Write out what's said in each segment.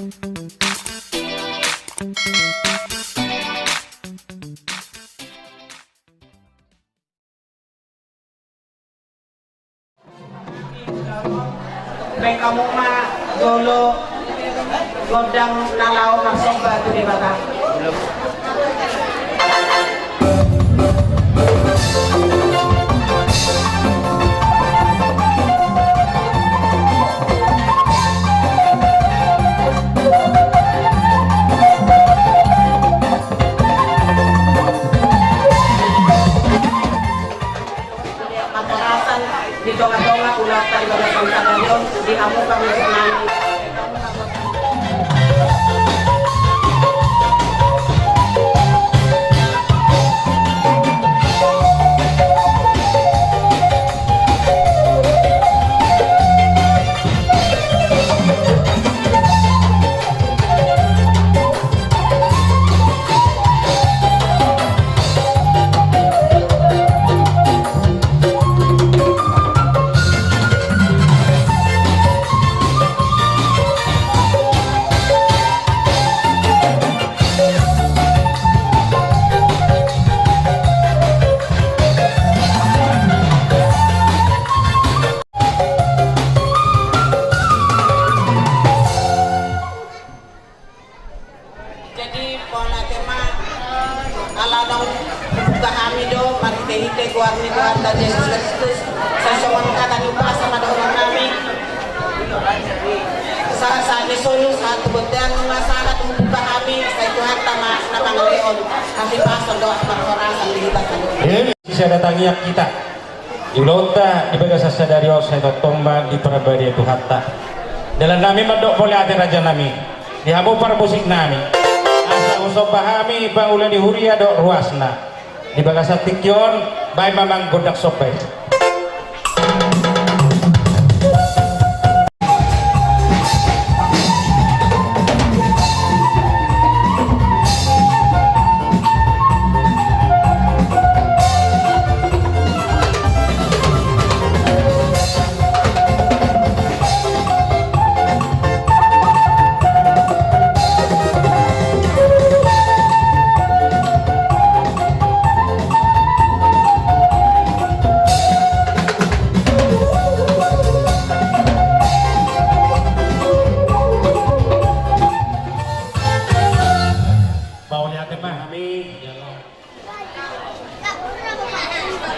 Baik kamu mah dulu godang nalau masuk batu di baka. Belum. Matarasan di donga-donga ulah tadi pada stadion di amu kami senang. Jadi pola tema ala dong kami do mari tehite kuarni Tuhan dan Yesus Kristus sesuatu kata lupa sama dengan kami saat disolu satu bedang masalah membuka kami saya Tuhan tamas napang leon kami pasal doa perhorasan di kita bisa datangi yang kita Ilota di bagasa sadario saya tomba di perabadi Tuhan tak dalam nami medok boleh ada raja nami dihamu para musik nami asa usop pahami bangulan di huria dok ruasna di bagasa tikyon bay mamang godak sopai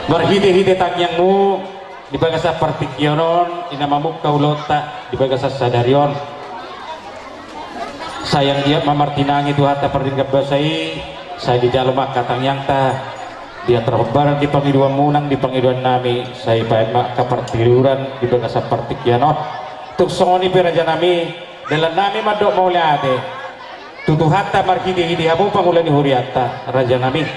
berhide-hide takyangmu di bagasa partikyonon inamamu kaulota di bagasa sadarion sayang dia mamartinangi Tuhan ta perdingkat basai saya di dalam katang yang ta dia terhobar di pangiduan munang di pangiduan nami saya baik mak kapartiruran di bagasa partikyonon tuk songoni peraja nami dalam nami madok mau liate tutuhan ta marhide-hide hamu pangulani huriata raja nami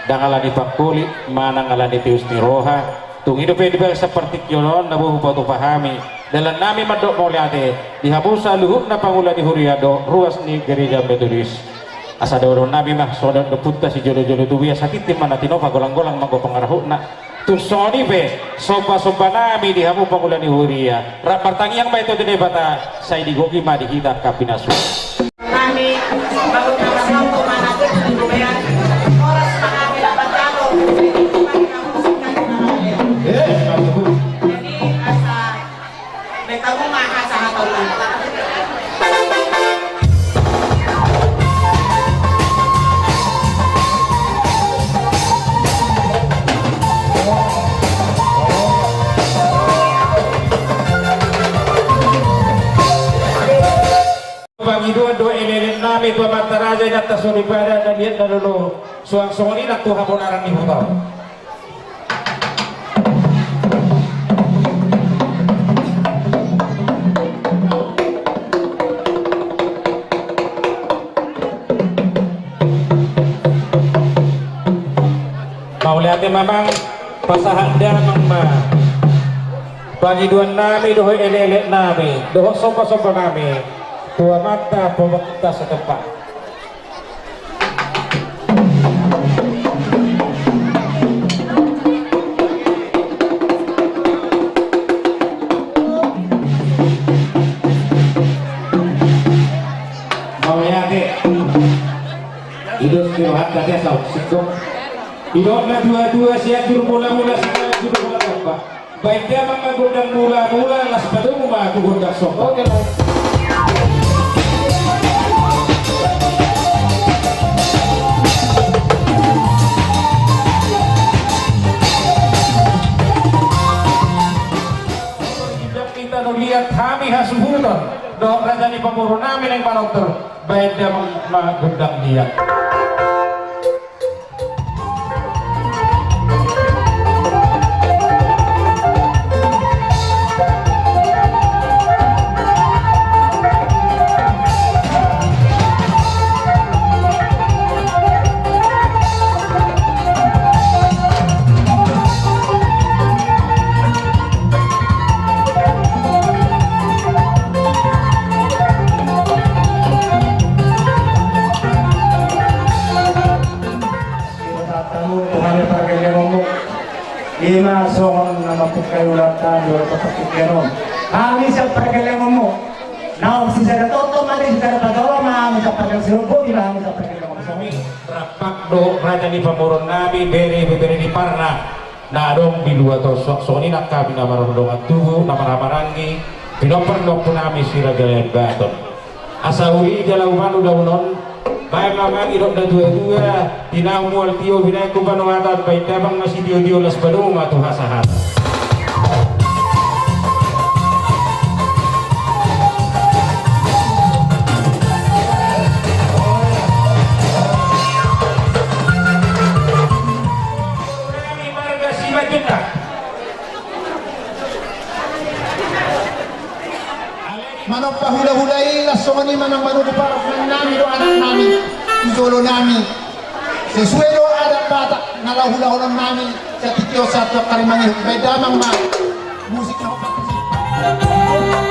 dangalani pakuli mana ngalani tius ni roha tung hidup di bangsa seperti kionon nabuh patu pahami dalam nami madok mauliate dihabusa luhuk na pangulani huriado ruas ni gereja metodis asa dawron nabi mah sodan deputa si jolo-jolo tuwia sakit mana tinova golang-golang manggo pengarahuna tung soni be sopa-sopa nami dihabu pangulani huria rapar tangiang ba itu dene bata saya digoki ma di kita kapinasu kami baru nama sampo mana di lumayan oras kami dapat jalo jadi asa mereka rumah asa atau dua elelen nami tua mataraja data suribada dan lihat dulu suang-suang ini nak tuha bonaran di butau mau lihat memang pasahan dia memang bagi dua nami doh elelen nami doh sopa-sopa nami tua mata pemerintah setempat sudah istirahat tadi asal sikap idona dua-dua siatur mula-mula siapa sudah mula apa baik dia mengagundang mula-mula las pada rumah aku gondang sopo kita lihat kami hasuhuton dok raja ni pemurun namin yang panokter baik dia mengundang dia Ima songon nama pagkayulatan o kapatid kami sa pagkayulatan mo na si sa toto mali sa pagawa kami sa pagkayulatan kami sa pagkayulatan rapak do raja ni pamurun nabi beri di parna na dong bilua tosok so ini nak kami nama rondongan tubuh nama ramarangi pinoper dokter nami siragayan baton asawi jalau manu daunon baik mama irok dan dua-dua tinau mual tio binai kubano atat baik tabang masih dio las badung atau hasahat marga sibat kita manok pahula-hulai lasongan ni manang manuduparok ng nami do anak nami isolo nami sesuero adat bata nalahula ng nami sa tityo sa karimangi may damang musik na kapatid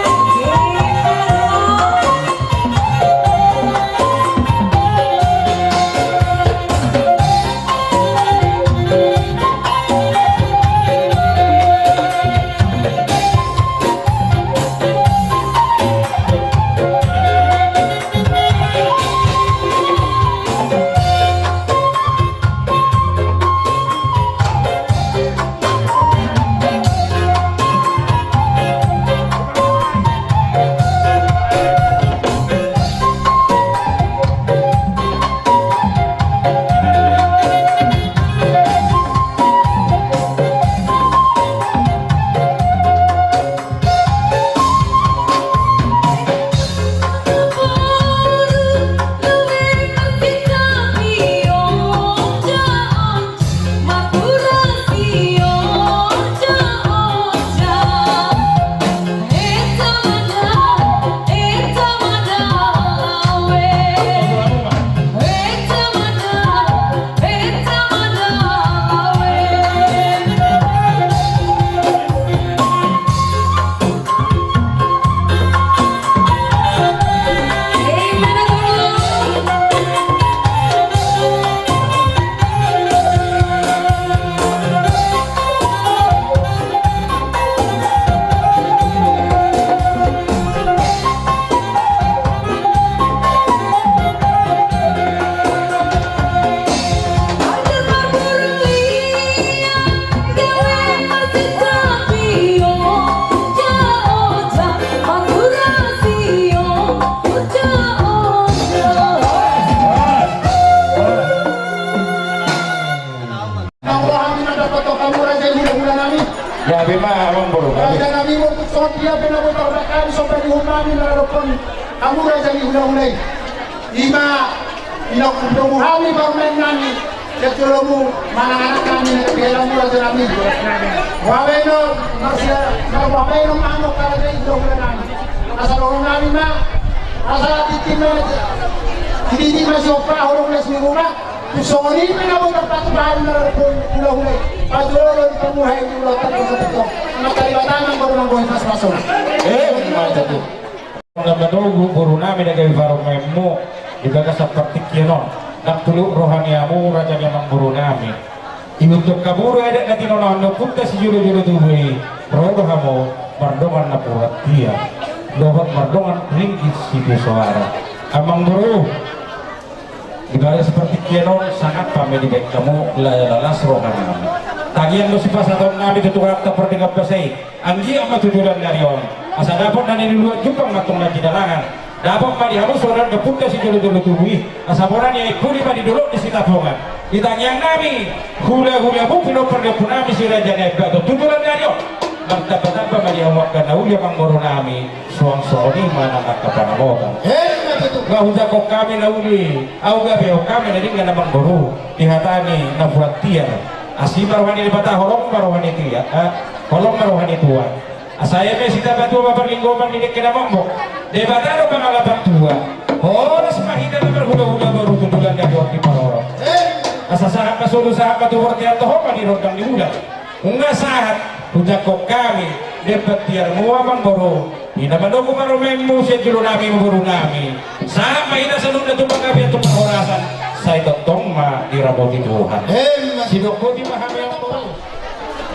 ya bima amang buru raja nami mo so dia benar-benar bakal sampai di humani na ropon kamu raja ni hulai ima ina kumromuhani barmen nami ketulumu mana anak kami na bilang mo raja nami waweno masya na waweno mamo karaja ito nami asal nami ma asal titima hindi masyo pa horong les ni rumah kusoni pinabot ang patubahan na hulay Pajulolo di pamuhay ng lotan ko sa ito. Makalibatan ang barunang buhay mas masura. Macam tu. Mga manugo guru namin nagay varong mo ibaga sa praktikyan nak tuluk rohaniamu raja yang guru namin. Inutok kaburu ada na tinonon no punta si julo-julo tuwi. Rodo hamo mardongan na purat dia. Dohot mardongan ringgit si suara. Amang guru ibaga seperti kianon sangat pamedi baik kamu lalas rohani tagian lo si pasatong nabi tutukat ta perdengap basai anggi amat tujuan dari on asa dapat dan ini luar jupang matung lagi dalangan dapat mari harus orang kepunta si jolo-jolo tubuhi asa boran ya ikuli mari dulu di sitapongan ditanya nabi hula-hula bupino perdengap nabi si raja nabi atau tujuan dari on martabat mari awak kana ulia manggoro nami suang-suang mana nakapanamotan gak usah kok kami na uli au gak beo kami na dinga na manggoro dihatani na buat tiar asibar wani dibata holong marwani tiar holong marwani tuan asaya me sita batu baperlinggoman dinik kena mambo debata no pangalapan tua horas mahita na berhula-hula baru tudulan na buat di paroro asa sahat masulu sahat batu bertiar toho manirodang di ulang unga sahat udah kok kami dapat tiar mua manggoro ina mandogo maromemu siya julo nami maburu nami sama ina sa nung natupang kami at tumahorasan sa itotong mairabaw di Tuhan sinoko di mahami ang toro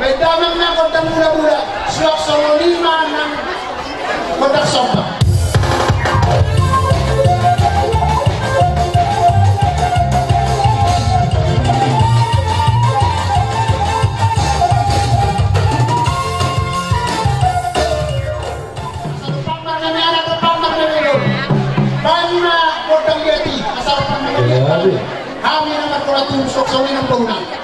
may damang na kontang mula-mula suwak sa lima ng kontang sompa kami naman kuratun sok-sokin ng bangunan.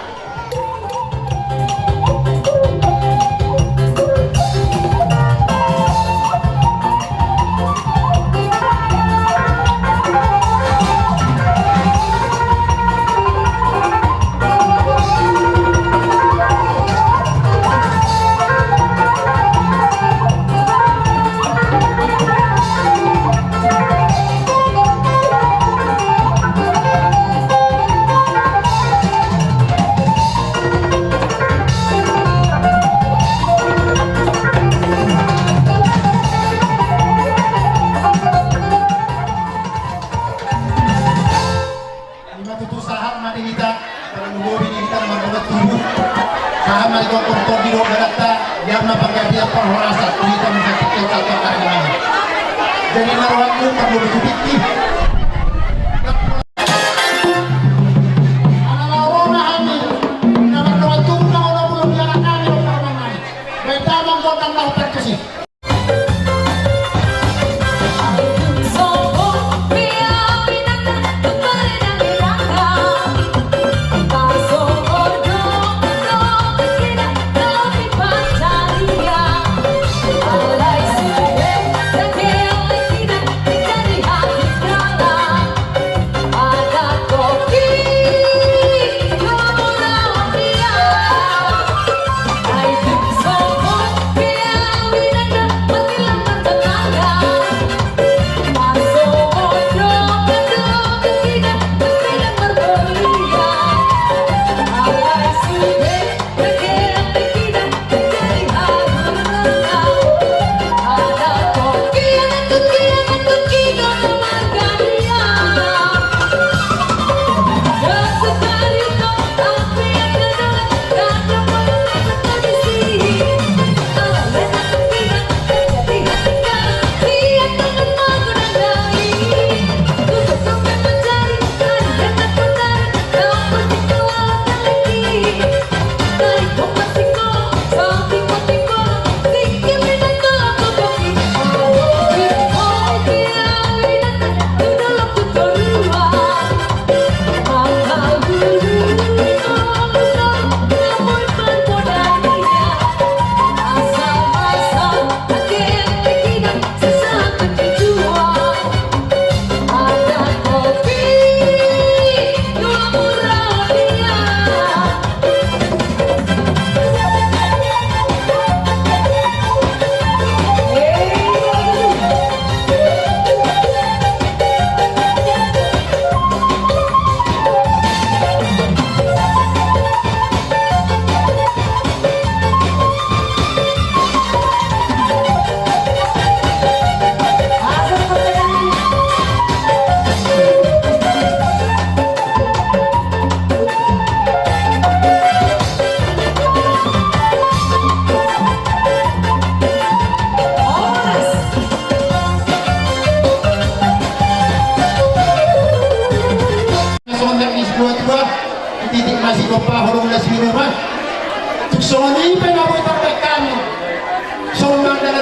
Jadi narawat itu perlu dipikir.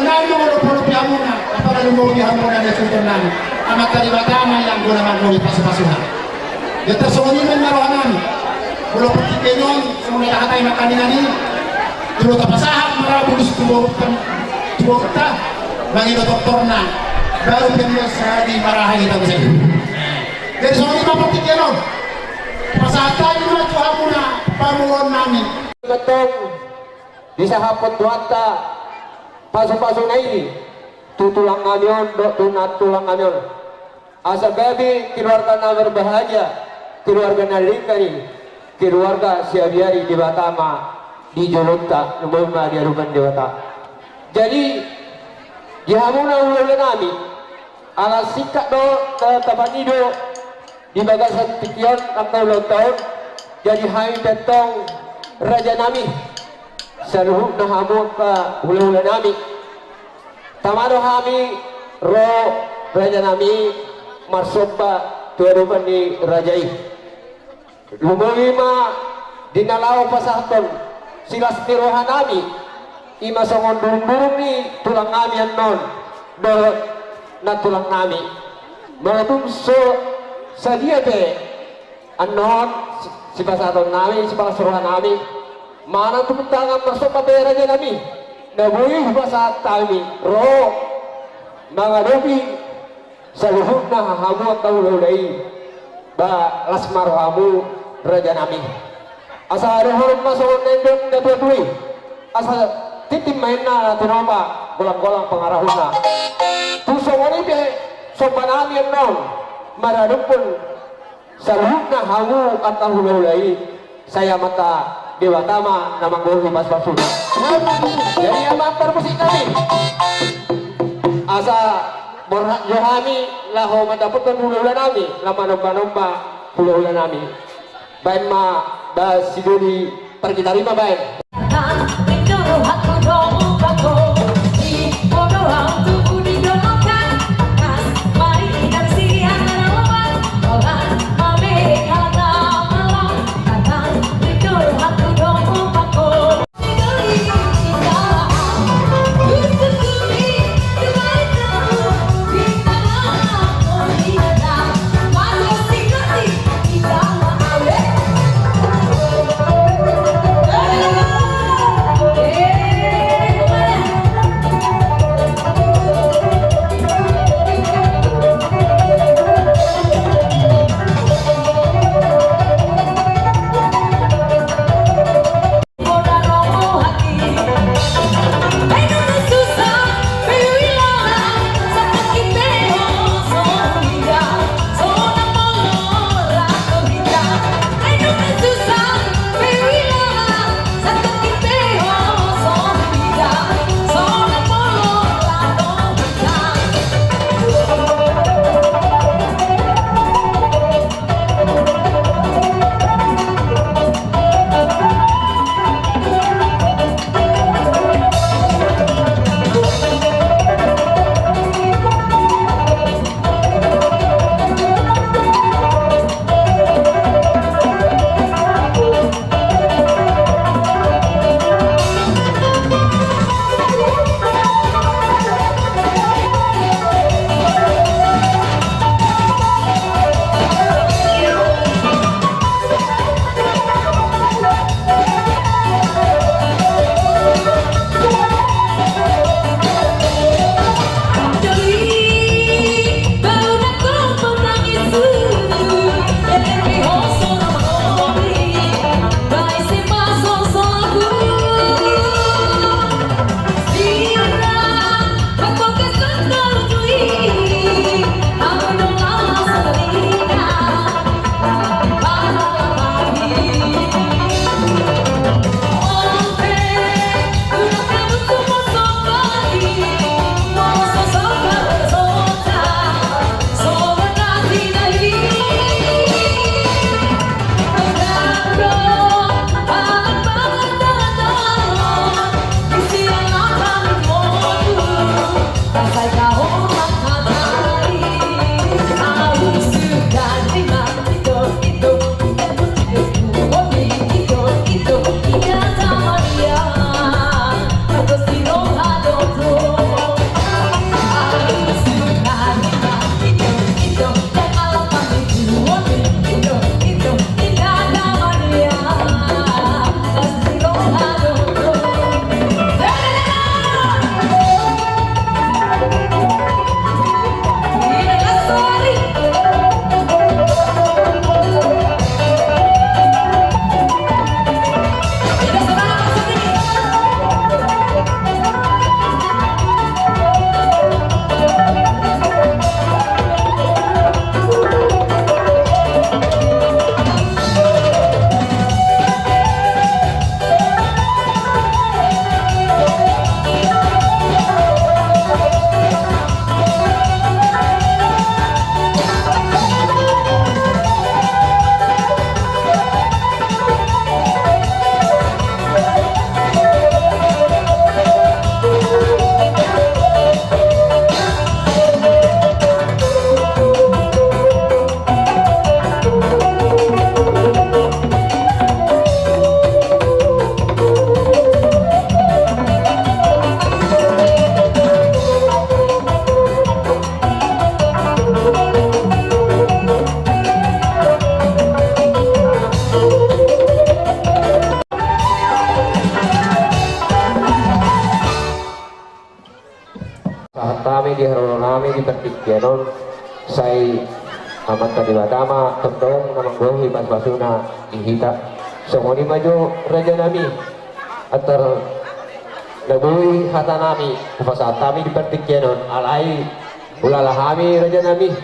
nami ngolok-ngolok hamuna apalagi lumuri hamuna na contoh nami amat kalibatama yang guna magmuli pasu-pasuhan kita sumoniman marohan nami kulo petikenyon sumuni kakatay makaninani tulo tapasahat marabulus tulo kita bagi doktor na baru penyos di marahan kita bisa jadi sumuni petikenyon pasahat tayo na hamuna pamulon nami betul bisa hapot duata pasu-pasu na ini tutulang ngamyon tunat tulang ngamyon asa gabi keluarga na berbahagia keluarga na lingkari keluarga siabiari di Batama di Jolonta lumba di aruban di Bata jadi dihamuna ulah nami ala sikak do tabanido di bagasan tikion atau tahun jadi hai betong raja nami saluhuk na hamut pa ulah nami tamado hami ro raja nami masuk pa tuarupan di rajai lumulima dinalaw pasaton silas tirohan nami ima songon durung ni tulang nami anon do na tulang nami mga so sa dia be anon si pasaton nami si pasuruhan nami mana tumuntangan masuk pa raja nami nabuhi pasat kami ro mga dobi sa luhut na hahamu at taululay ba lasmar hamu raja nami asa rehorum masuk nendong na tuwi asa titim main na tinoma golang-golang pengarahun na tusong wani be sopanami ang naon maradong pun sa luhut na hamu at taululay saya mata Dewa Tama na mangguhi mas basuna jadi amat termusik kami asa borhak johami laho mendapatkan hululan nami lama nomba-nomba hululan nami bain ma da siduri pergi tarima bain Maria, tami di harono nami di pertikyanon say amat kadiwatama tentong namang gohi pas basuna ihita songoni maju raja nami atar nagui hata nami pasat kami di pertikyanon alai ulalahami raja nami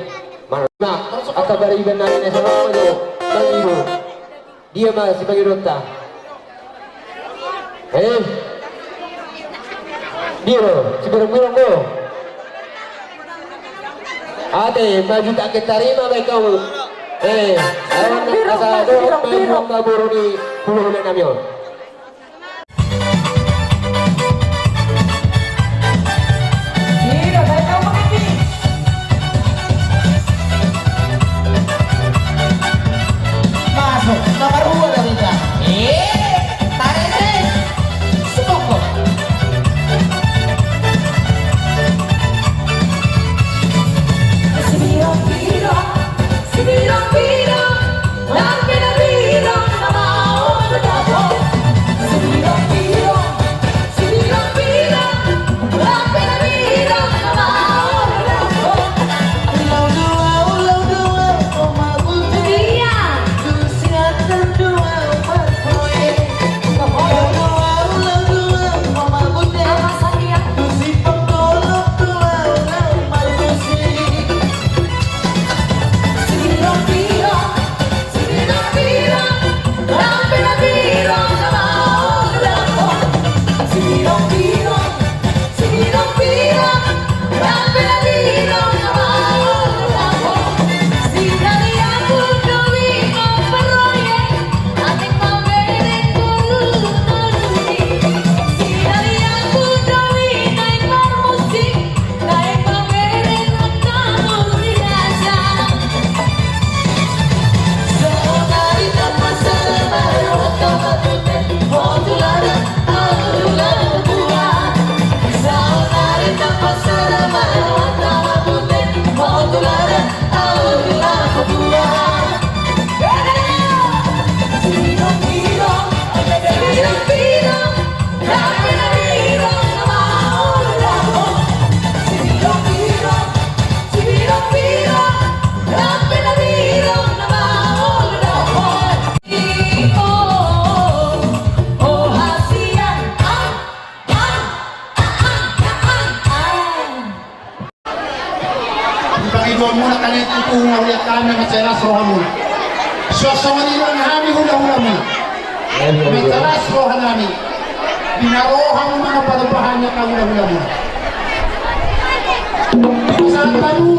mana atau dari iban nami nesama maju tangiru dia masih bagi rota Diro, seberang-berang do. Ade, maju tak ketarima baik kamu. Awan asal do, maju kabur di pulau Namyo. Masuk, nomor 2 dari dia. Tarik Sukoko. muna kalian tungaw ya kami maceras rohamuna. Suasana nila kami hula-hula muna. Maceras rohanami. Binarohan mo mga padabahan niya ka hula-hula muna. Saan tayo?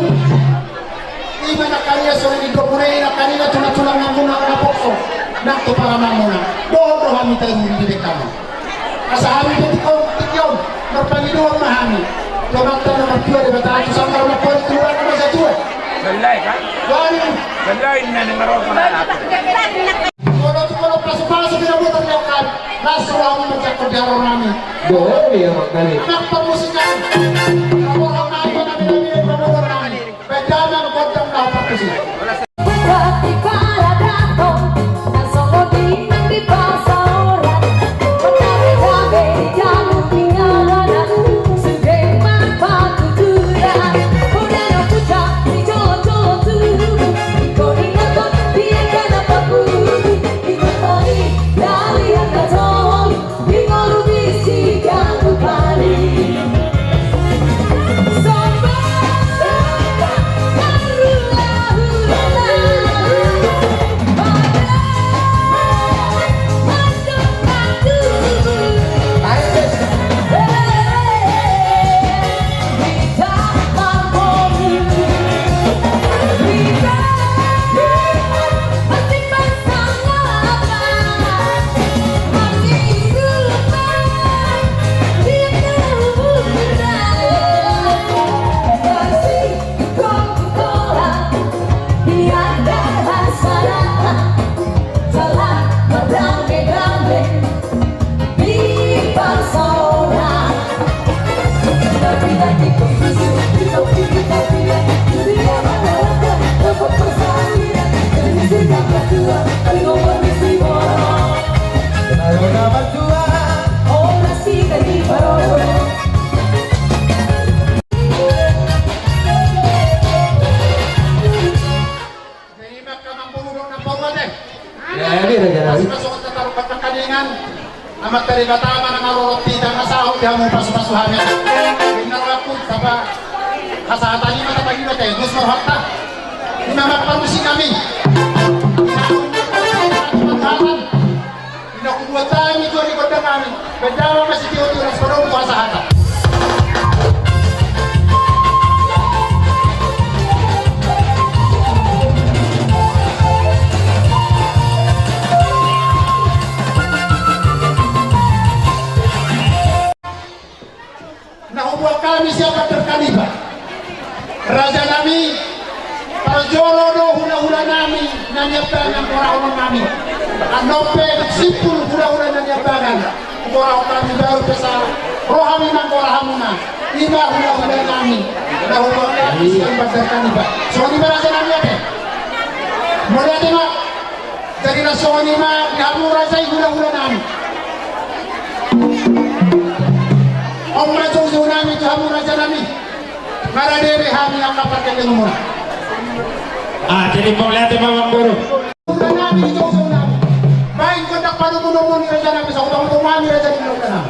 Iba na kanya sa rin ikopunay na kanina tunatulang ng muna na pokso. Nakto para mamuna. Doon rohami tayo hindi kami. Kasahabi ko tikyon. Magpanginuang mahami. Lamang na magpila, diba tayo sa mga mga turuan naman sa tuwa? Galay ka? Galay na nangarot mo na natin. Kalau pasok-pasok pinabutan niyo kan, nasa rami magkakordero namin. Doon, may magaling. Anak pamusikan. Ako ang naito namin yung panabutan namin. Pwede na magkordang dapat kasi. amat dari katama na ngarorot tita kasahot di mo pasu-pasuhan yan. Pinarapod kapa kasahatan ni mga pag-ibat eh, gusto mo hakta. Imamagparusin kami. Inakubuhat tayo ito ang likod na namin. Gandawa kasi tiyo-tiyo sa parang buha sa hata. Nakubuhat kami siapa terkalibat. Raja kami Parjolo do hula-hula nami nanyabangan orang-orang kami. Anope simpul hula-hula nanyabangan orang kami baru besar. Rohami nang rohamuna. Iba hula-hula nami. Nahubah kami siang badarkan iba. So di raja nami apa? Mulai tengok dari rasul ni mah kamu raja hula-hula nami. Om raja nami kamu raja nami. Maradere kami yang kapakai dengan Jadi melihat Mama Guru. Udah nabi jauh nabi. Main kontak pada mulut ni raja nabi. Saya utang mami raja ni mulut nabi.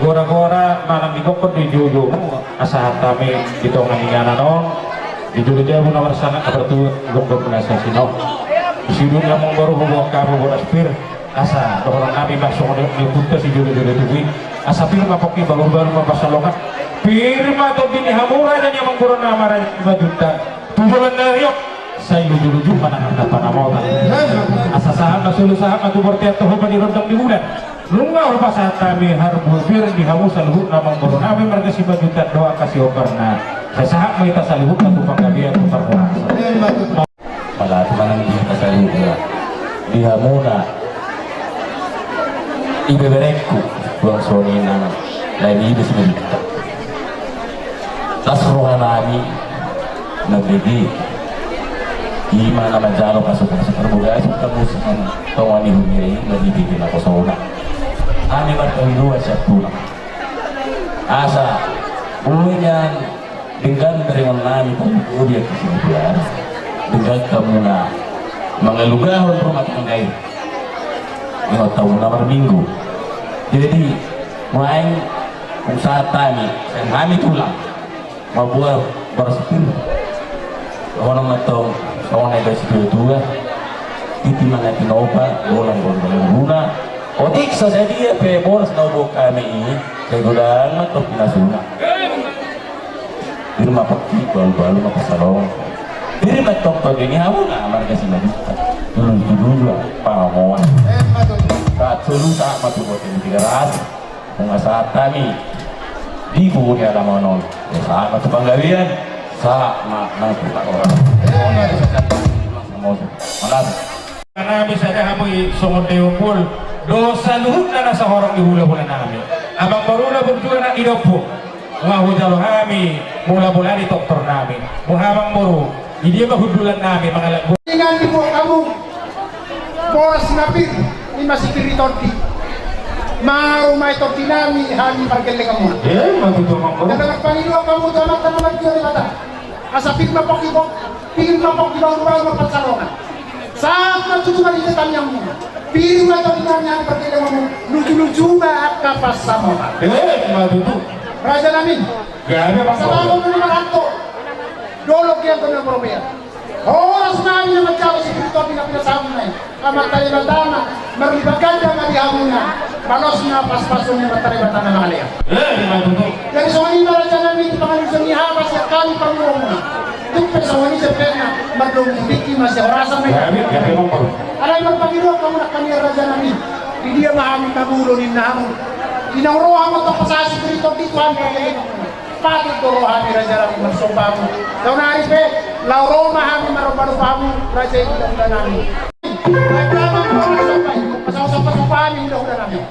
gora-gora malang digokot di juju asahan kami di tongan ingana non di juju dia pun nomor sana apertu gokot penasa sino di sini dia baru bawa kamu bola spir asa orang kami masuk di putus di juju tuwi asa pir mapoki baru-baru mapasalongan firma atau bini hamura dan yang mengkurang amaran 5 juta tujuan dari yok saya luju-luju mana mau asa saham masuk saham atau bertiap tuh di rendang di bulan lunga pas saat kami harus bir di hamus salhut namang baru kami mereka 5 juta doa kasih operna saya saham kita salhut atau panggabian putar malah teman kita salhut ya di hamuna ibebereku buang sonina lain ibe sebentar tasruhan nami nagbigi gimana majalo kasuk terbuka suka musik tawani humiri nagbibigin ako sa una kami berkendua siap pulang asa bulan dengan dari nami pun dia kesimpulan dengan kamu na mengelugahon rumah tanggai ini tahun nomor minggu jadi mulai usaha kami tulang mabuah bersepil orang atau orang yang dua titi mana tinoba bolang guna otik saja dia pebor senobo kami ini segudan atau pinasuna di rumah peti balu-balu apa salong di rumah toko ini hamu nggak amar kasih madita dulu pamoan saat sulu tak matu buat ini 300 pengasahat kami di kubur yang lama non saat matu panggawian saat makna tukar orang makasih karena misalnya kami songon deopul dosa luhut na nasa horong di hula-hula namin abang baru na berjuang na idopo mahujalo kami mula-mula di doktor namin muhabang baru hindi mahudulan namin mga lagu dengan di bawah kamu boras napir ni masih kiri torti mau mai torti nami hani pargelle kamu matutulong ko dan nagpanilo kamu to anak tanong nagdiri mata asapit mapokibok pingin mapokibok baru mapatsalongan saat natutunan itu tanyang mo piring na torti nami hani pargelle kamu lucu-lucu ba kapas sama matutu raja namin grabe bang sa bagong na naman hanto dolog yan ko na problema oras namin na magkawa si Krito pinapinasabi na amat talibatana maribaganda nga dihamuna malos na paspason na matalibatan na mga liya jadi sa wani marajan namin ito pangalim sa nihama siya kami pangulang mo tupin sa wani sa pena magdong biktima siya orasan may alay magpangiro ka muna kami raja namin hindi niya mahaming kagulo ni nahamon inauroha mo ito pasasi Krito dito ang kagayin pati turuhan ni Raja Rami Marsumbamu daw na pe lauro mahami marubarubamu Raja itu dah nami nagkama mo ang sabay pasaw-saw pa ni dah nami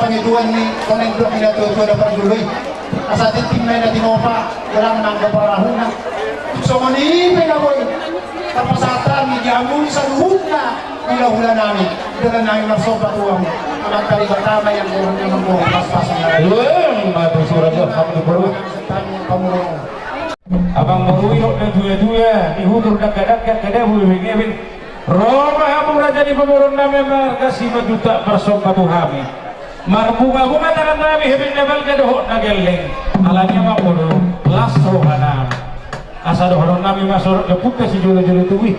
pangiduan ni koneng blok ina tuwa na pagduloy asa tim na tinopa walang nang gaparahuna so mani penaboy kapasatan ni jamun sa luhut na hula-hula namin dala namin masopa tuwang ang kalibatama yang kurang naman po pas-pasan na matu surat kamu baru abang baru ini dua-dua dihutur dekat-dekat kada boleh ngewin Roma hamung raja di pemurun nami kasih majuta bersompa tuhami marbunga-bunga tangan nami hebin nebal gadoh nageleng alanya makmuru lasso hanam asa dohon nami masuk lepuka si julu-julu tuwi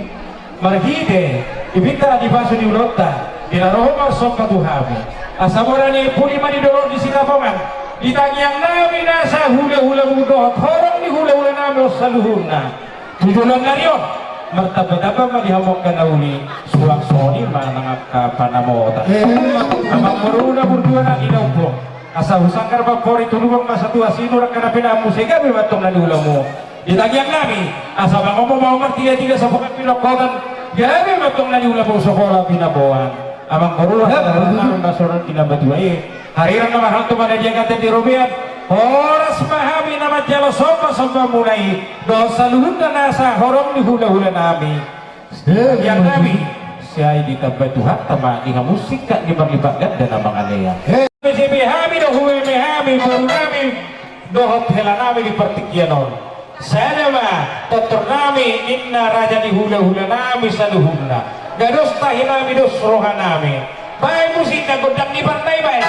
margide ibita di basu di ulota dina roho bersompa tuhami asa morani puni mani dorong di sinapongan ditangyang nami nasa hula-hula mudot horong di hula-hula nami saluhuna tujulan narion martaba-taba madihamokkan nauli sulang soni manangak panamota amang meruna berdua na inaupong asa husangkar bapori tulungang masa tua sinurang kanapina musika bimatong na diulamu ditagyang nami asa bang mau martiga-tiga sa bukan pinokotan gabi matong na diulamu sekolah pinabuan amang meruna namin masurang kinabatuay hariran na mahal tumanadiyang kata di Rubian Horas mahami nama jalo sompa mulai dosa luhur dan nasa horong di hula-hula nami yang nami siya di tempat Tuhan tama inga musik kak libat-libat dan nama ngalea mehami dohuwe mehami buru nami dohot hela nami di pertikyanon saya nama totor nami inna raja di hula-hula nami saluhurna gados tahi nami dos roha nami baik musik na godang di partai baik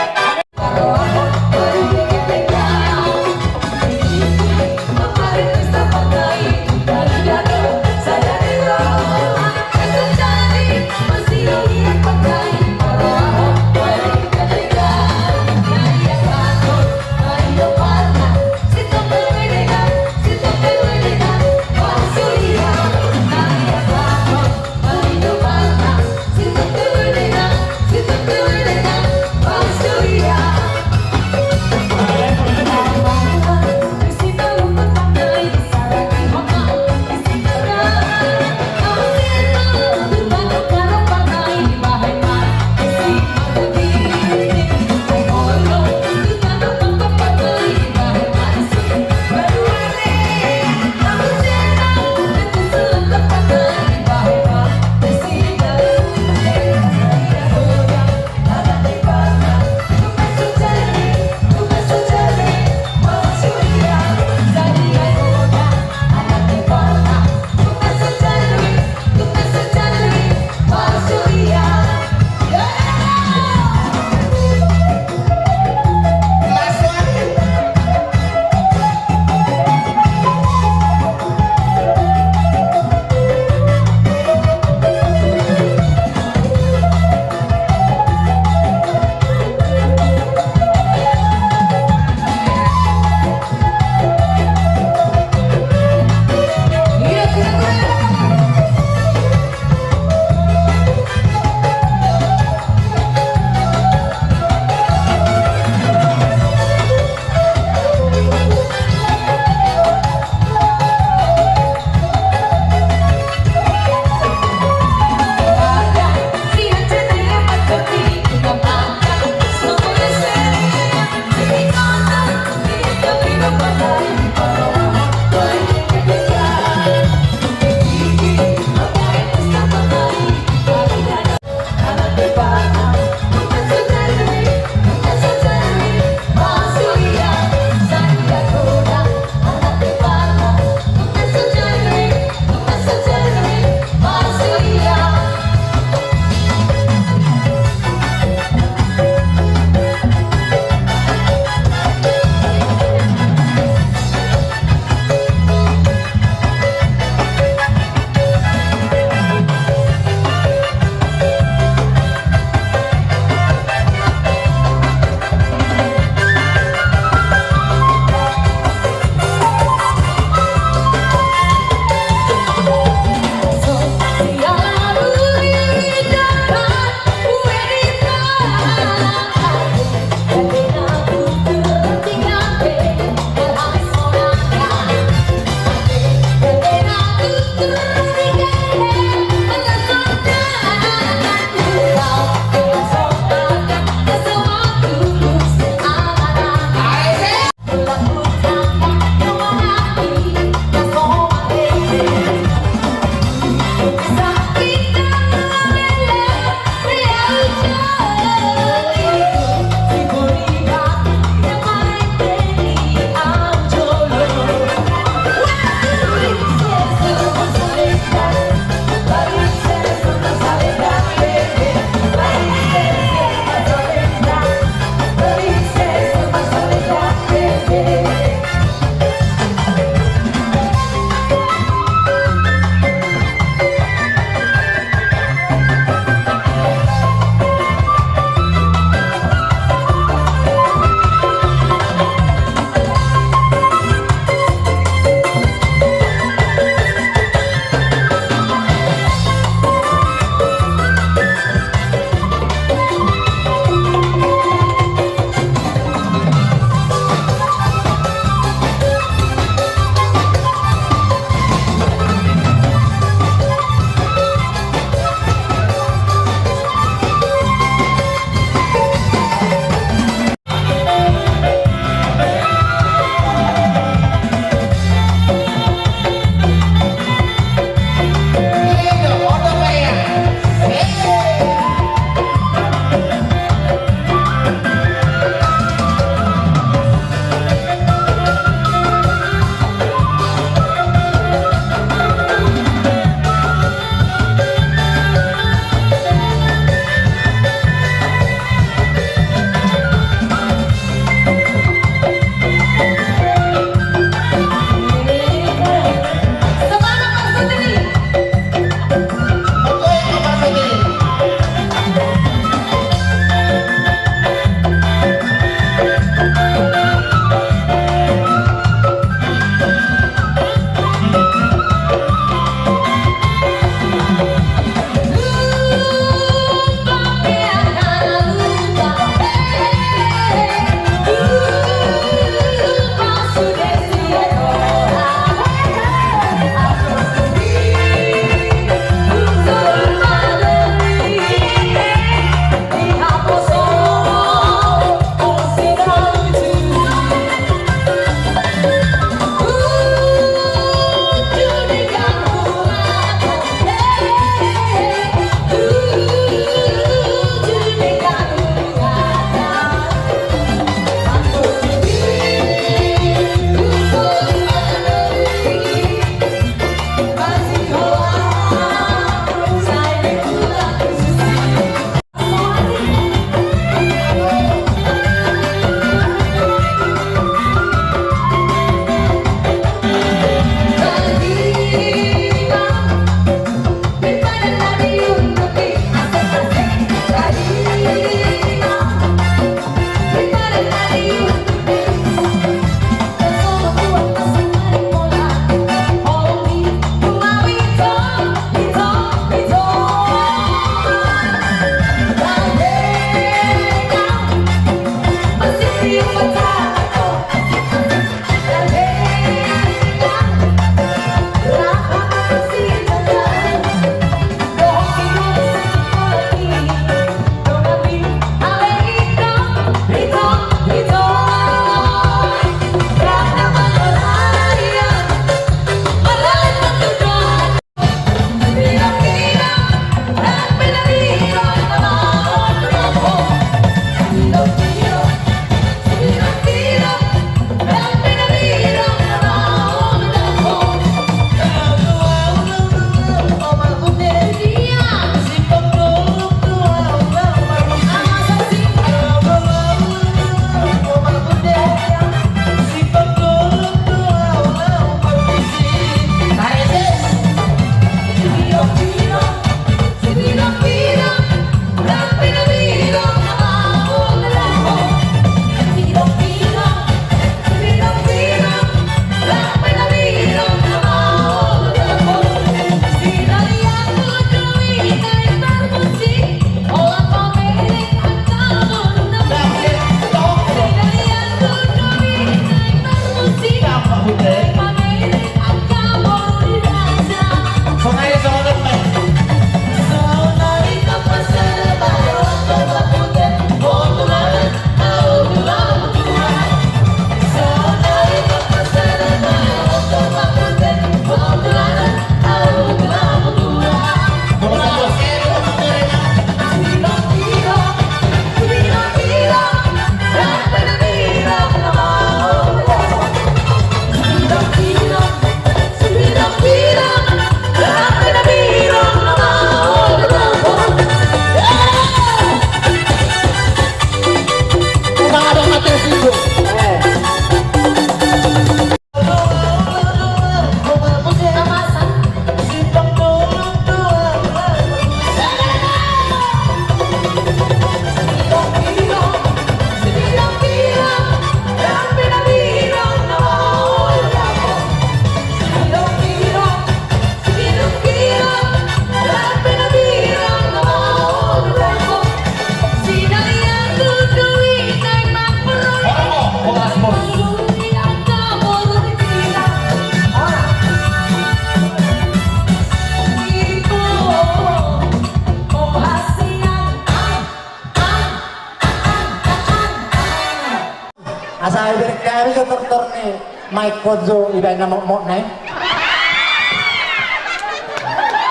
Asa kami sa tortor ni Mike Kodzo ibay na mo na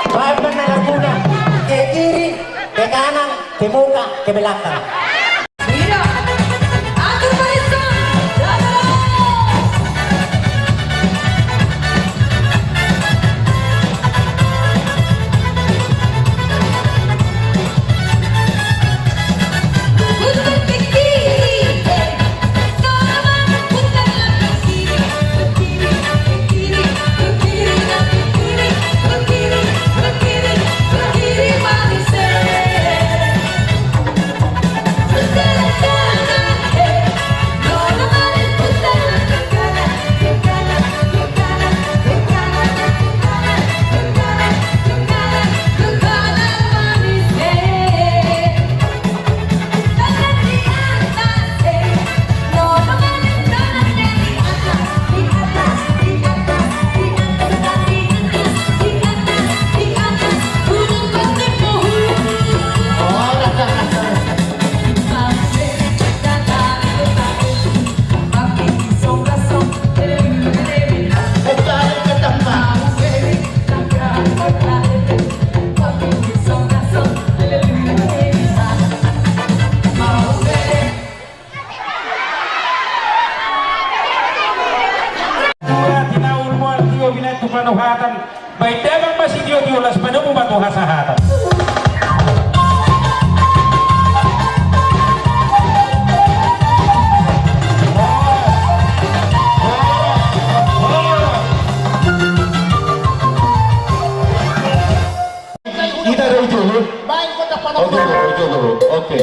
Baik na Laguna, ke kiri, ke kanan, ke muka, ke belakang. Panuhatan baik demang masih diulas pada membantu hasahatan Kita dari dulu. Baik kota Oh dulu. Oke.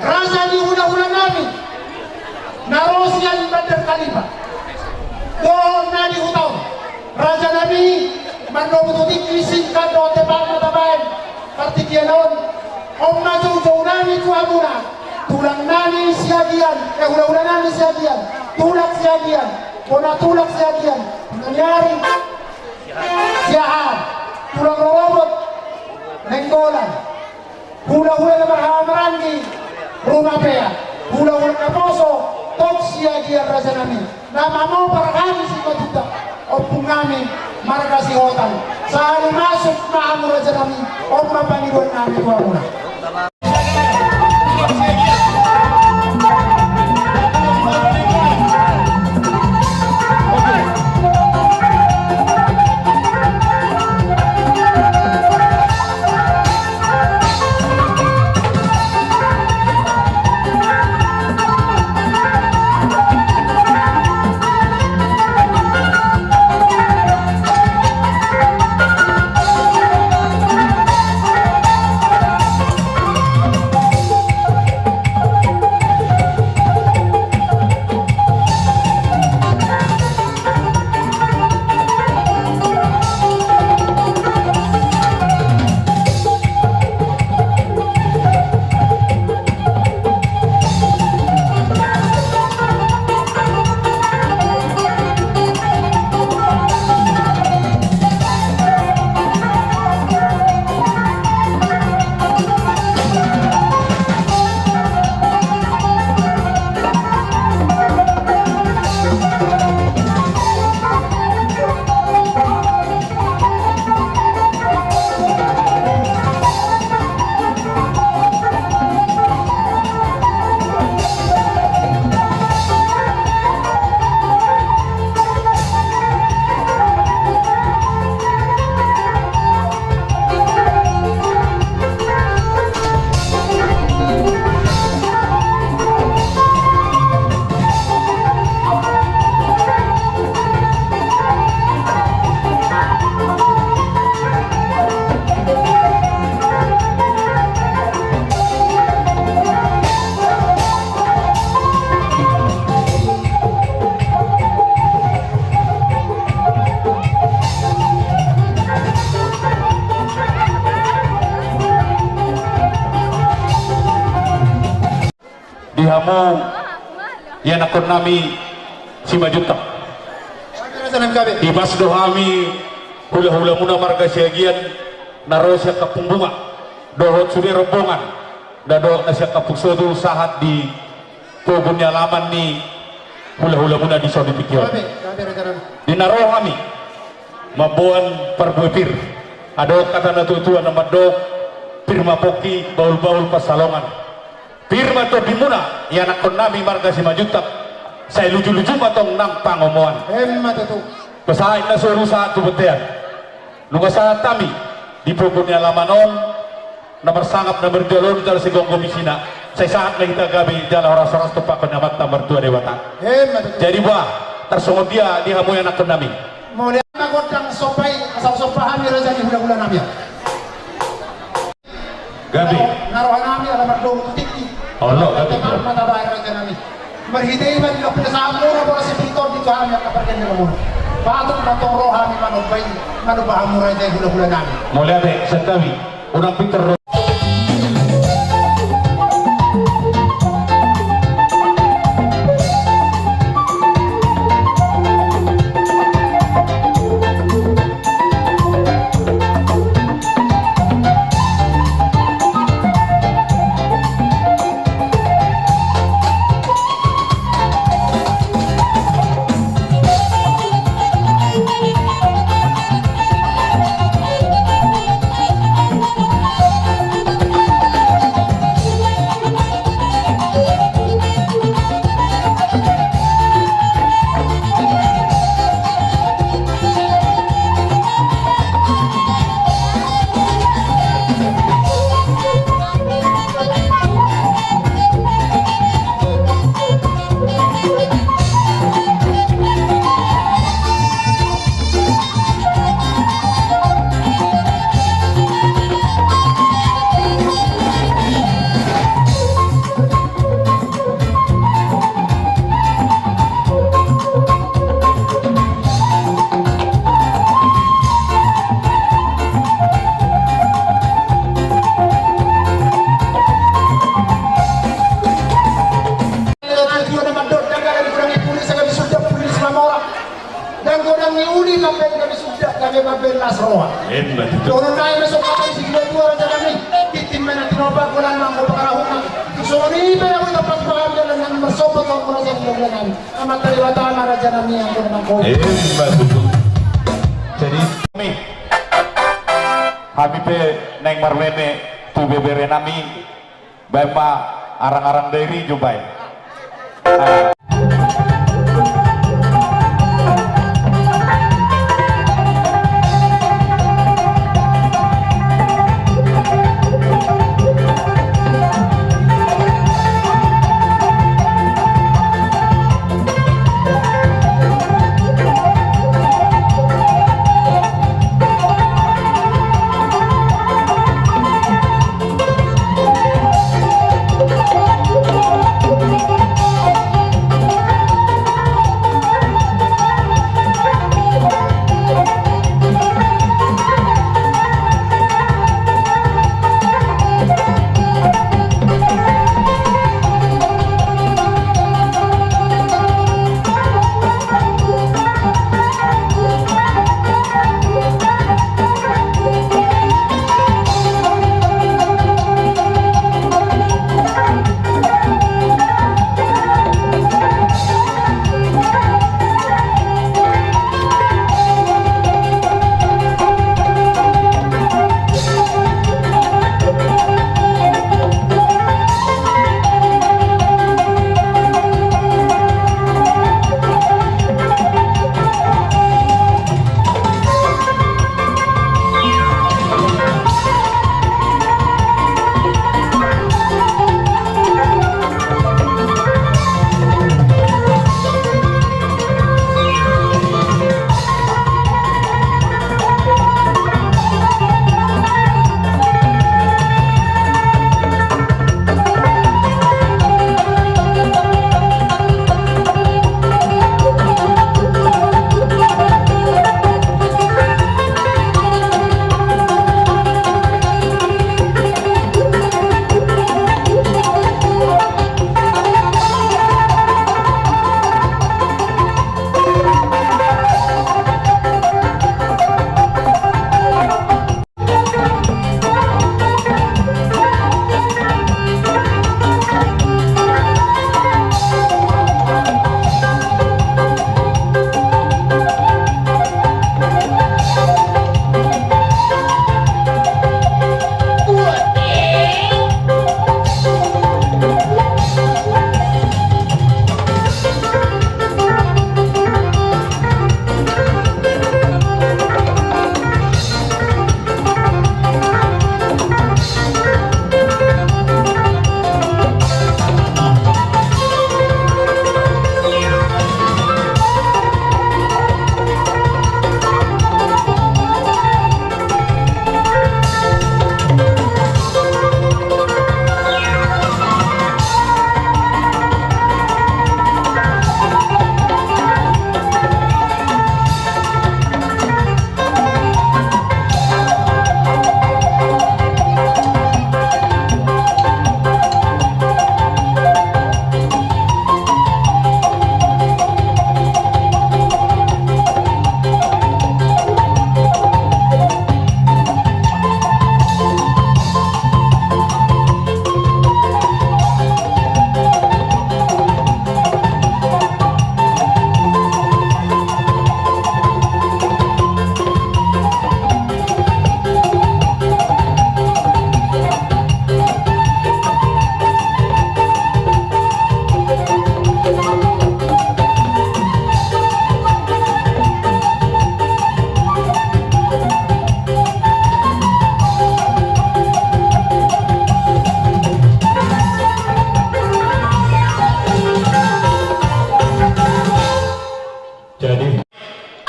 Raja di undang-undang kami Narosian Bandar Kaliba Doon na di utaw Raja Nabi Manrobututik Krisingkan do tebang matabayan Partikyanon Om majujaw nami kuhamuna Tulang nami siyagian Ulang-ulang nami siyagian Tulak siyagian Kona tulak siyagian Nangyari Siyahan Tulang robot Nenggolan Hula-hula na marhamaranggi Rumah pea Hula-hula na poso Tok siyagian Raja Nabi Nama mo para kami si Matuta Opung kami marga si Hotan Sa masuk maamura Raja Nabi O mapanigon namin ko muna Dihamu yan akon nami si Majutak ibas dohami hula-hula muna marga siagian naro siya kapungbunga dohot suri rombongan dadok na siya kapugsodo sahat di pugunnya laman ni hula-hula muna di soni pikir Gabi Raja Nami. dinaro kami mabuan perbuipir adok kata natutuan nama dok pirma poki baul-baul pasalongan pirma to dimuna ya anak kon nami marga si majutak saya lucu-lucu matong nang pangomoan Hemat itu. pasahin na suruh saat tubetean nunga saat kami di pugunnya lamanon nomor sangap nomor jalur dari si gonggo misina saya saat lagi kita gabi jalan orang-orang tupak penyamat nomor 2 dewata Hemat itu. jadi buah tersungguh dia hamu anak kon nami Mau lihat godang sopai asal sopahan ni Raja ni hula-hula Nami. gabi Naruhan Nami alamat dong tiki. Allah, Gabi. Mata bayar Raja Nami. Berhidai man ilo pinasamo na para si Victor di kami ang kapatid nila mo. Patut na tong rohani manubay manubahan mo Raja hula-hula Nami. mulai deh sentawi unang pinter Dan godang ni uli lapel kami sudah kami mabel nasroa. hebat itu Doon na yung masok kapag si Gilatuwa sa kami. Titim na tinobag ko lang mga kapakarahuman. So ni iba ako na pagpahagyan lang ng masopot ang mga sa kaglanan. Ang mataliwata na Raja Nami ang ko naman ko. hebat itu jadi kami kami pe neng marlene tu bebere nami bema arang-arang dari jumpai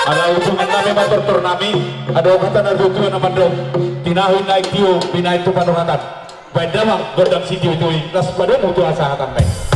Ada hubungan kami matur nami, ada kata na tutuan na mandong, tinahoy naik tiyo, binay tu panuhatan. Baik damang godang si tiyo itu, las pada mutu asa hatan